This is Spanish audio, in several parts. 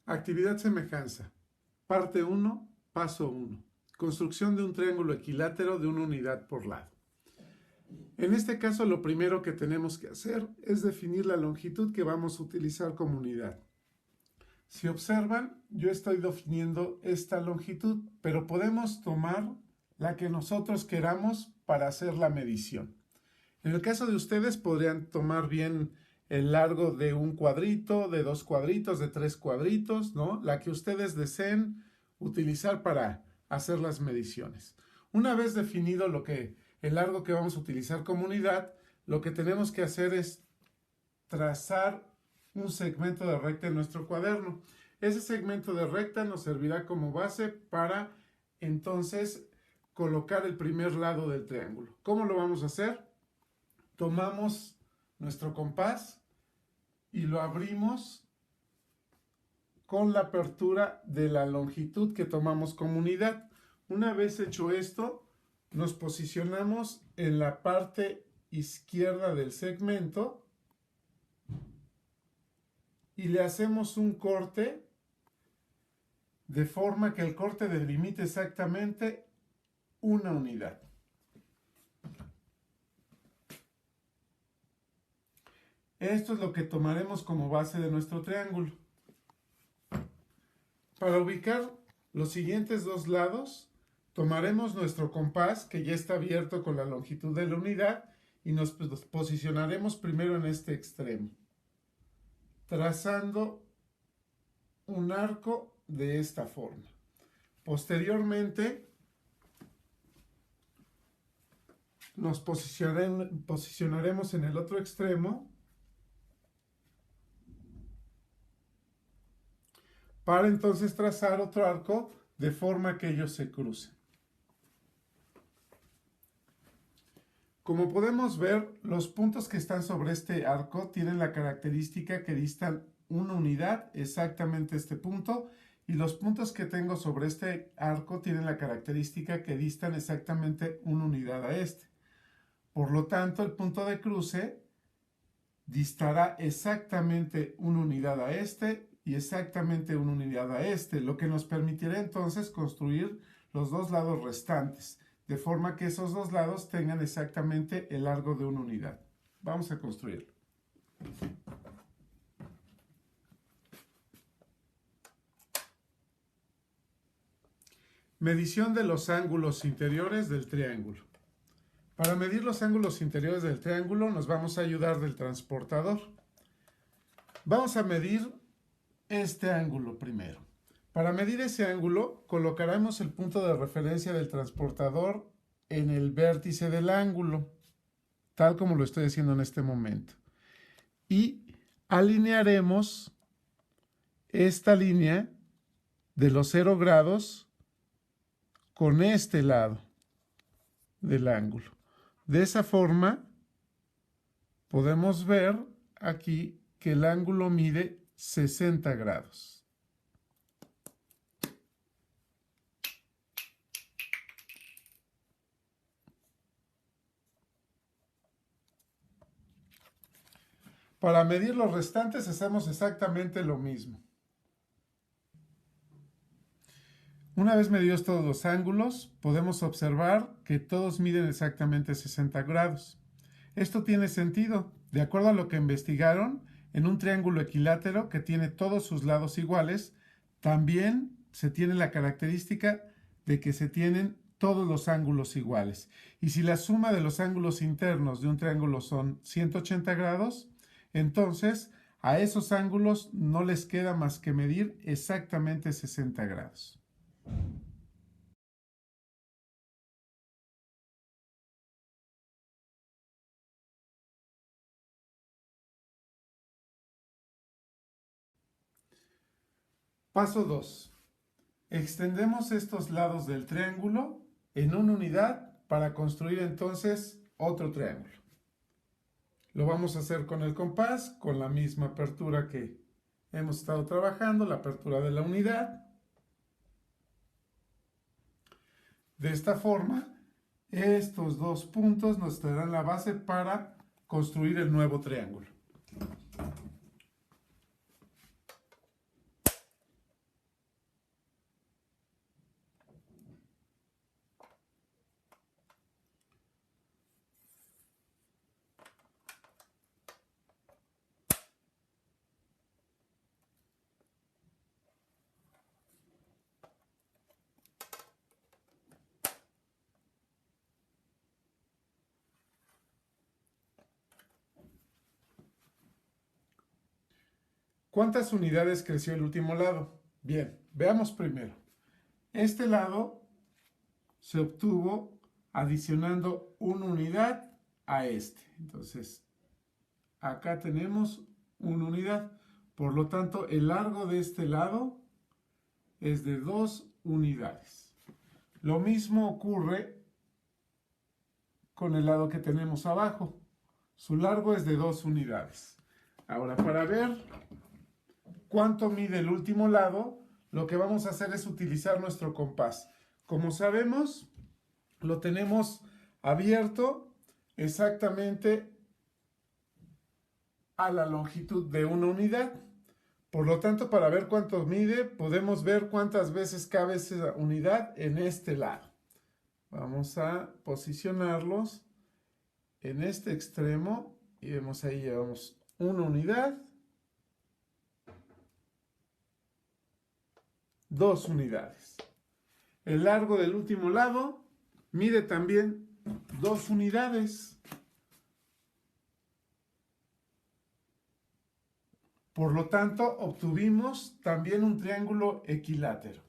Actividad semejanza. Parte 1, paso 1. Construcción de un triángulo equilátero de una unidad por lado. En este caso, lo primero que tenemos que hacer es definir la longitud que vamos a utilizar como unidad. Si observan, yo estoy definiendo esta longitud, pero podemos tomar la que nosotros queramos para hacer la medición. En el caso de ustedes, podrían tomar bien el largo de un cuadrito, de 2 cuadritos, de 3 cuadritos, ¿no? La que ustedes deseen utilizar para hacer las mediciones. Una vez definido el largo que vamos a utilizar como unidad, lo que tenemos que hacer es trazar un segmento de recta en nuestro cuaderno. Ese segmento de recta nos servirá como base para entonces colocar el primer lado del triángulo. ¿Cómo lo vamos a hacer? Tomamos nuestro compás y lo abrimos con la apertura de la longitud que tomamos como unidad. Una vez hecho esto, nos posicionamos en la parte izquierda del segmento y le hacemos un corte de forma que el corte delimite exactamente una unidad. Esto es lo que tomaremos como base de nuestro triángulo. Para ubicar los siguientes dos lados, tomaremos nuestro compás, que ya está abierto con la longitud de la unidad, y nos posicionaremos primero en este extremo, trazando un arco de esta forma. Posteriormente, nos posicionaremos en el otro extremo para entonces trazar otro arco de forma que ellos se crucen. Como podemos ver, los puntos que están sobre este arco tienen la característica que distan una unidad, exactamente este punto, y los puntos que tengo sobre este arco tienen la característica que distan exactamente una unidad a este. Por lo tanto, el punto de cruce distará exactamente una unidad a este y exactamente una unidad a este, lo que nos permitirá entonces construir los dos lados restantes, de forma que esos dos lados tengan exactamente el largo de una unidad. Vamos a construirlo. Medición de los ángulos interiores del triángulo. Para medir los ángulos interiores del triángulo nos vamos a ayudar del transportador. Vamos a medir este ángulo primero. Para medir ese ángulo, colocaremos el punto de referencia del transportador en el vértice del ángulo, tal como lo estoy haciendo en este momento. Y alinearemos esta línea de los 0 grados con este lado del ángulo. De esa forma, podemos ver aquí que el ángulo mide 60 grados. Para medir los restantes hacemos exactamente lo mismo. Una vez medidos todos los ángulos, podemos observar que todos miden exactamente 60 grados. Esto tiene sentido. De acuerdo a lo que investigaron, en un triángulo equilátero que tiene todos sus lados iguales, también se tiene la característica de que se tienen todos los ángulos iguales. Y si la suma de los ángulos internos de un triángulo son 180 grados, entonces a esos ángulos no les queda más que medir exactamente 60 grados. Paso 2. Extendemos estos lados del triángulo en una unidad para construir entonces otro triángulo. Lo vamos a hacer con el compás, con la misma apertura que hemos estado trabajando, la apertura de la unidad. De esta forma, estos dos puntos nos darán la base para construir el nuevo triángulo. ¿Cuántas unidades creció el último lado? Bien, veamos primero. Este lado se obtuvo adicionando una unidad a este. Entonces, acá tenemos una unidad. Por lo tanto, el largo de este lado es de 2 unidades. Lo mismo ocurre con el lado que tenemos abajo. Su largo es de 2 unidades. Ahora, para ver cuánto mide el último lado, lo que vamos a hacer es utilizar nuestro compás. Como sabemos, lo tenemos abierto exactamente a la longitud de una unidad. Por lo tanto, para ver cuánto mide, podemos ver cuántas veces cabe esa unidad en este lado. Vamos a posicionarlos en este extremo y vemos ahí, llevamos una unidad, 2 unidades. El largo del último lado mide también 2 unidades. Por lo tanto, obtuvimos también un triángulo equilátero.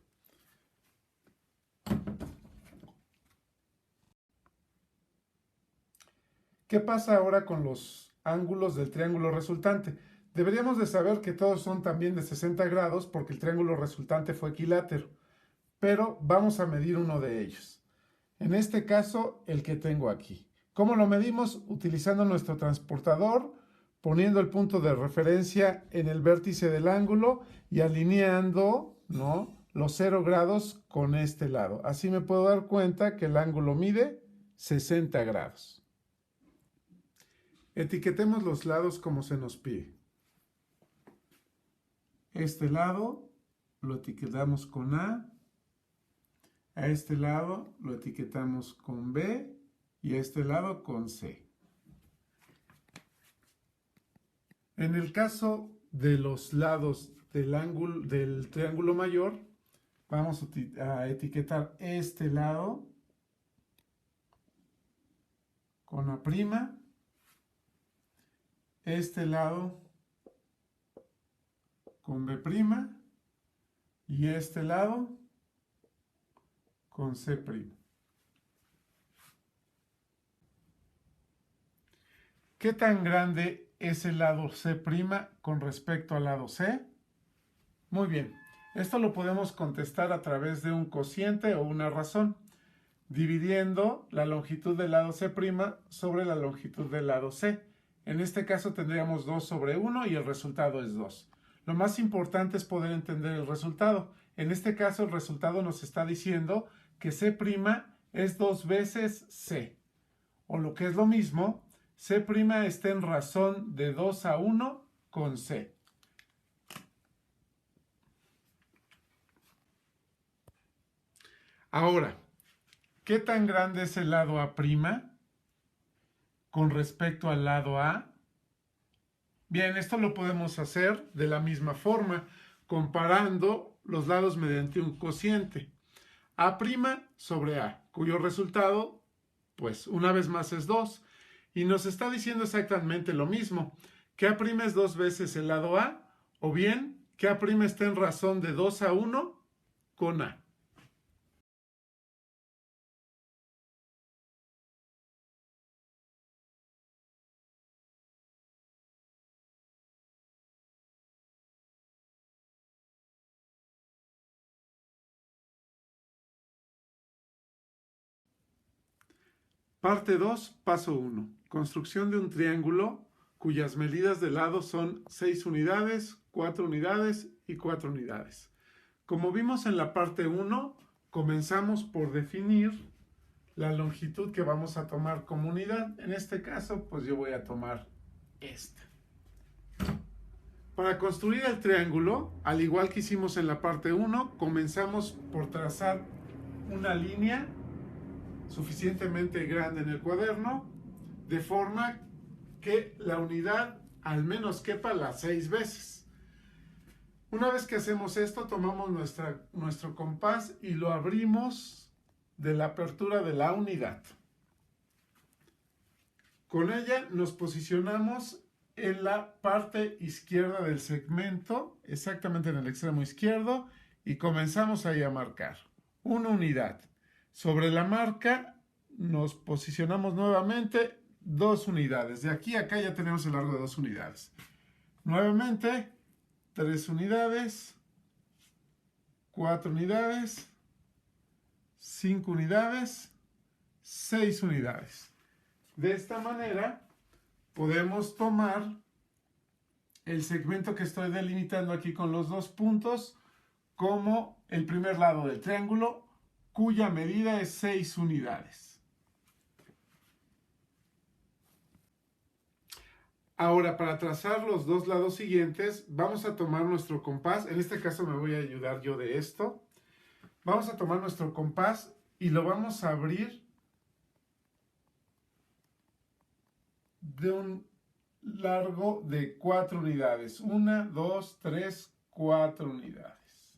¿Qué pasa ahora con los ángulos del triángulo resultante? Deberíamos de saber que todos son también de 60 grados porque el triángulo resultante fue equilátero, pero vamos a medir uno de ellos. En este caso, el que tengo aquí. ¿Cómo lo medimos? Utilizando nuestro transportador, poniendo el punto de referencia en el vértice del ángulo y alineando, ¿no?, los 0 grados con este lado. Así me puedo dar cuenta que el ángulo mide 60 grados. Etiquetemos los lados como se nos pide. Este lado lo etiquetamos con A. A este lado lo etiquetamos con B y a este lado con C. En el caso de los lados del triángulo mayor, vamos a etiquetar este lado con A', este lado con B' y este lado con C'. ¿Qué tan grande es el lado C' con respecto al lado C? Muy bien, esto lo podemos contestar a través de un cociente o una razón, dividiendo la longitud del lado C' sobre la longitud del lado C. En este caso tendríamos 2 sobre 1 y el resultado es 2. Lo más importante es poder entender el resultado. En este caso el resultado nos está diciendo que C' es 2 veces C. O lo que es lo mismo, C' está en razón de 2 a 1 con C. Ahora, ¿qué tan grande es el lado A' con respecto al lado A? Bien, esto lo podemos hacer de la misma forma, comparando los lados mediante un cociente. A' sobre A, cuyo resultado, pues una vez más es 2. Y nos está diciendo exactamente lo mismo, que A' es 2 veces el lado A, o bien que A' está en razón de 2 a 1 con A. Parte 2, paso 1. Construcción de un triángulo cuyas medidas de lado son 6 unidades, 4 unidades y 4 unidades. Como vimos en la parte 1, comenzamos por definir la longitud que vamos a tomar como unidad. En este caso, pues yo voy a tomar esta. Para construir el triángulo, al igual que hicimos en la parte 1, comenzamos por trazar una línea suficientemente grande en el cuaderno, de forma que la unidad al menos quepa las 6 veces. Una vez que hacemos esto, tomamos nuestro compás y lo abrimos de la apertura de la unidad. Con ella nos posicionamos en la parte izquierda del segmento, exactamente en el extremo izquierdo, y comenzamos ahí a marcar una unidad. Sobre la marca nos posicionamos nuevamente 2 unidades. De aquí a acá ya tenemos el largo de 2 unidades. Nuevamente 3 unidades, 4 unidades, 5 unidades, 6 unidades. De esta manera podemos tomar el segmento que estoy delimitando aquí con los 2 puntos como el primer lado del triángulo, cuya medida es 6 unidades. Ahora, para trazar los 2 lados siguientes, vamos a tomar nuestro compás. En este caso me voy a ayudar yo de esto. Vamos a tomar nuestro compás y lo vamos a abrir de un largo de 4 unidades. 1, 2, 3, 4 unidades.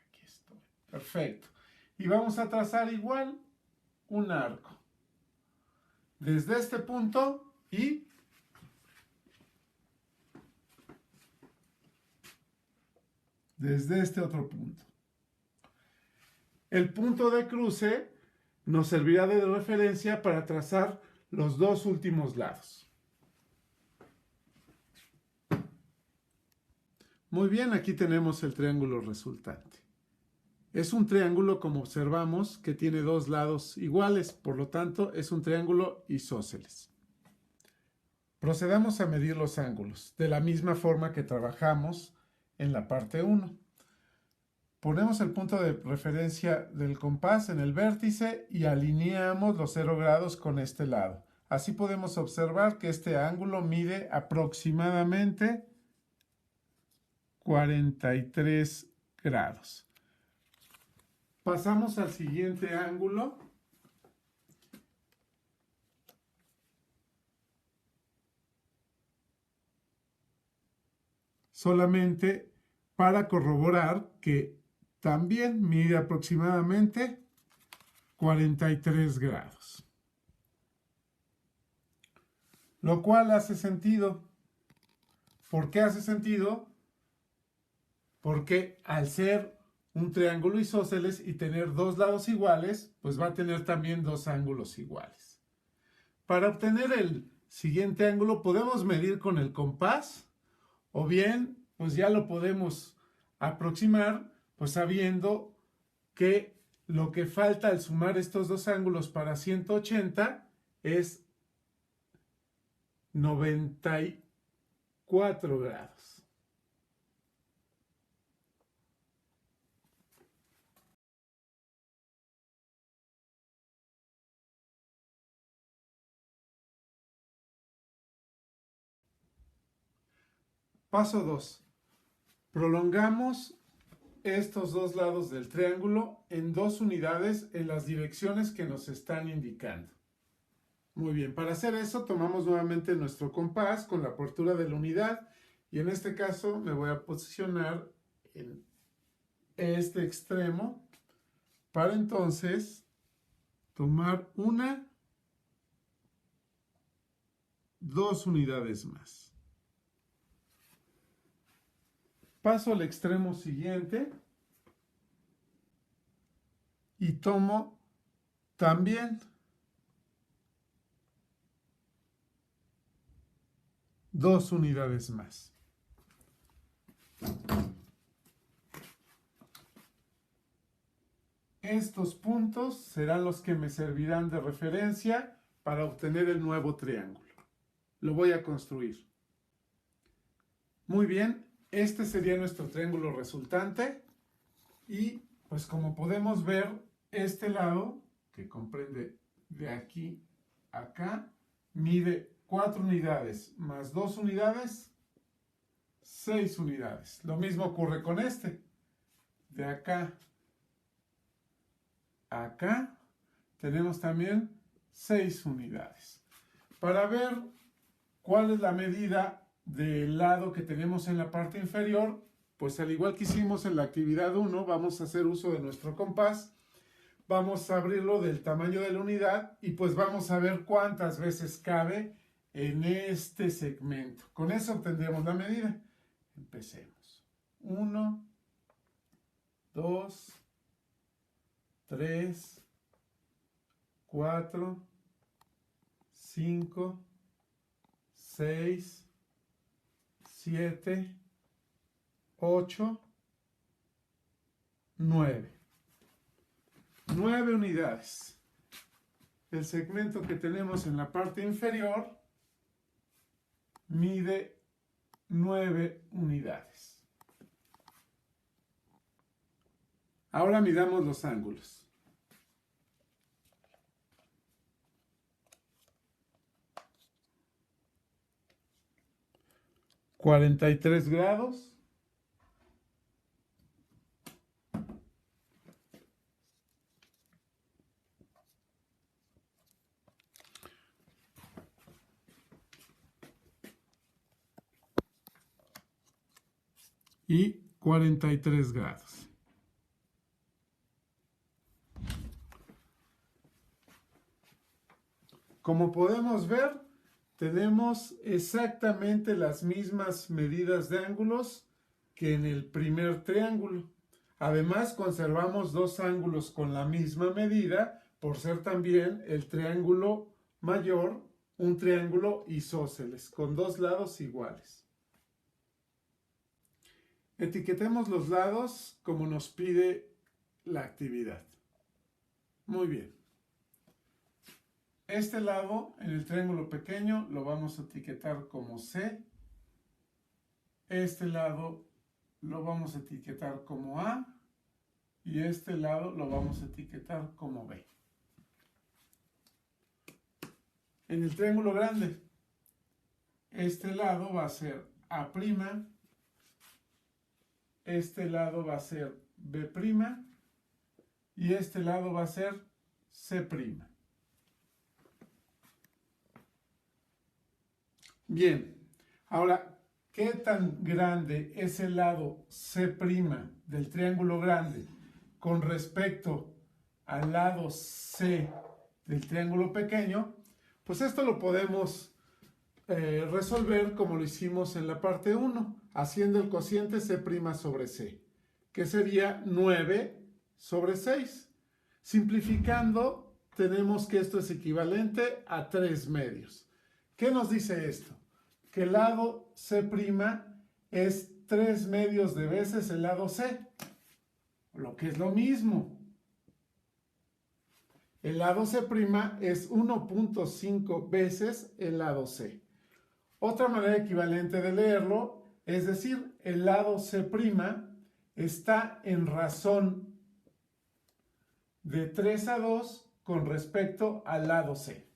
Aquí estoy. Perfecto. Y vamos a trazar igual un arco. Desde este punto y desde este otro punto. El punto de cruce nos servirá de referencia para trazar los 2 últimos lados. Muy bien, aquí tenemos el triángulo resultante. Es un triángulo, como observamos, que tiene 2 lados iguales, por lo tanto es un triángulo isósceles. Procedamos a medir los ángulos, de la misma forma que trabajamos en la parte 1. Ponemos el punto de referencia del compás en el vértice y alineamos los 0 grados con este lado. Así podemos observar que este ángulo mide aproximadamente 43 grados. Pasamos al siguiente ángulo. Solamente para corroborar que también mide aproximadamente 43 grados. Lo cual hace sentido. ¿Por qué hace sentido? Porque al ser un triángulo isósceles y tener 2 lados iguales, pues va a tener también 2 ángulos iguales. Para obtener el siguiente ángulo podemos medir con el compás o bien pues ya lo podemos aproximar pues sabiendo que lo que falta al sumar estos 2 ángulos para 180 es 94 grados. Paso 2. Prolongamos estos 2 lados del triángulo en 2 unidades en las direcciones que nos están indicando. Muy bien, para hacer eso tomamos nuevamente nuestro compás con la apertura de la unidad y en este caso me voy a posicionar en este extremo para entonces tomar 2 unidades más. Paso al extremo siguiente y tomo también 2 unidades más. Estos puntos serán los que me servirán de referencia para obtener el nuevo triángulo. Lo voy a construir. Muy bien, este sería nuestro triángulo resultante y pues como podemos ver, este lado, que comprende de aquí a acá, mide 4 unidades más 2 unidades, 6 unidades. Lo mismo ocurre con este. De acá a acá tenemos también 6 unidades. Para ver cuál es la medida del lado que tenemos en la parte inferior, pues al igual que hicimos en la actividad 1, vamos a hacer uso de nuestro compás. Vamos a abrirlo del tamaño de la unidad y pues vamos a ver cuántas veces cabe en este segmento. Con eso obtendremos la medida. Empecemos. 1, 2, 3, 4, 5, 6, 7, 8, 9. 9 unidades. El segmento que tenemos en la parte inferior mide 9 unidades. Ahora midamos los ángulos. (43°) y 43°. Como podemos ver, tenemos exactamente las mismas medidas de ángulos que en el primer triángulo. Además, conservamos dos ángulos con la misma medida, por ser también el triángulo mayor un triángulo isósceles, con dos lados iguales. Etiquetemos los lados como nos pide la actividad. Muy bien. Este lado, en el triángulo pequeño, lo vamos a etiquetar como C. Este lado lo vamos a etiquetar como A. Y este lado lo vamos a etiquetar como B. En el triángulo grande, este lado va a ser A', este lado va a ser B' y este lado va a ser C'. Bien, ahora, ¿qué tan grande es el lado C' del triángulo grande con respecto al lado C del triángulo pequeño? Pues esto lo podemos resolver como lo hicimos en la parte 1, haciendo el cociente C' sobre C, que sería 9 sobre 6. Simplificando, tenemos que esto es equivalente a 3 medios. ¿Qué nos dice esto? Que el lado C' es 3 medios de veces el lado C, lo que es lo mismo. El lado C' es 1.5 veces el lado C. Otra manera equivalente de leerlo, es decir, el lado C' está en razón de 3 a 2 con respecto al lado C.